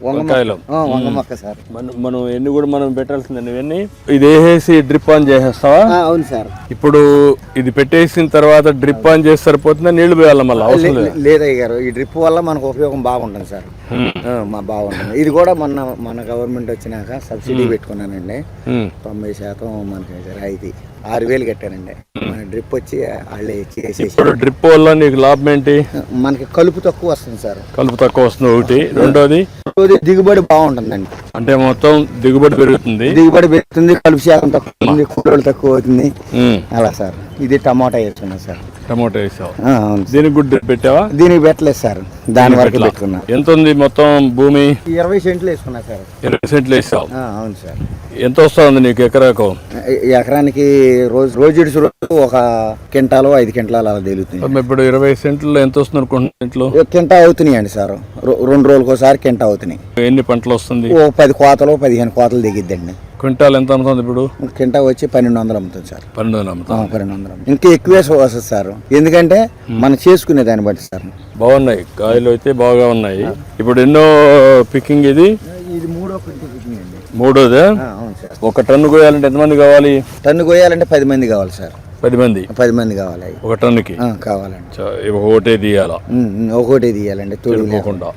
వంకాయలు వంగ మొక్క సార్. మనం ఎన్ని కూడా మనం పెట్టాల్సిందే ఇవన్నీ ఇది వేసేసి డ్రిప్ ఆన్ చేసేస్తావా? అవును సార్. ఇప్పుడు ఇది పెట్టేసిన తర్వాత డ్రిప్ ఆన్ చేసి సరిపోతుందా, నీళ్లు పోయాలి మళ్ళీ అవసరం లేదు? లేదయ్య గారు, ఈ డ్రిప్ వల్ల మనకు ఉపయోగం బాగుంటుంది సార్. బాగుంటుంది. ఇది కూడా మన గవర్నమెంట్ వచ్చినాక సబ్సిడీ పెట్టుకున్నానండి. 90% మనకి రాయితీ 6,000 కట్టానండి. మన డ్రిప్ వచ్చి వాళ్ళే చేసేసి. డ్రిప్ వల్ల నీకు లాభం ఏంటి? మనకి కలుపు తక్కువ వస్తుంది సార్. కలుపు తక్కువ వస్తుంది ఒకటి. రెండోది దిగుబడి బాగుంటుందండి. అంటే మొత్తం దిగుబడి పెరుగుతుంది. కలుపు శాతం తక్కువ అవుతుంది, కూలీలు తక్కువ అవుతుంది. అలా సార్. ఇది టమాటా వేసుకున్నా సార్. టమాటా వేసావు? అవును. దీనికి గుడ్డు పెట్టావా? దీనికి పెట్టలేదు సార్, దాని వరకు పెట్టుకున్నా. ఎంత ఉంది మొత్తం భూమి? 20 సెంట్లు వేసుకున్నా సార్. 20 సెంట్లు వేసావు? అవును సార్. ఎంత వస్తుంది నీకు ఎకరాకు? ఎకరానికి రోజు ఒక క్వింటాలు 5 క్వింటాలు అలా తేలుతుంది. ఇప్పుడు 20 సెంట్లు ఎంత వస్తుంది అనుకుంటున్నా? క్వింటా అవుతున్నాయండి సార్. 2 రోజులకు ఒకసారి క్వింటా అవుతున్నాయి. ఎన్ని పంటలు వస్తుంది? 10 కోతలు 15 కోతలు దిగిద్దండి. క్వింటాల్ ఎంత అమ్ముతుంది ఇప్పుడు? క్వింటా వచ్చి 1200 అమ్ముతుంది సార్. 1200 అమ్ముతుంది. 1200 ఇంకా ఎక్కువే వస్తుంది సార్, ఎందుకంటే మనం చేసుకునే దాన్ని బట్టి సార్. బాగున్నాయి కాయలు అయితే బాగా ఉన్నాయి. ఇప్పుడు ఎన్నో పికింగ్ ఇది? ఇది మూడో పికింగ్ అండి. మూడోదే? అవును సార్. ఒక టన్ను కోయాలంటే ఎంతమంది కావాలి? టన్ను కోయాలంటే 10 మంది కావాలి సార్. 10 మంది? 10 మంది కావాలి ఒక టన్నుకి. కావాలండి. ఒకటే తీయాలా? ఒకటే తీయాలండి, తోడుకోకుండా.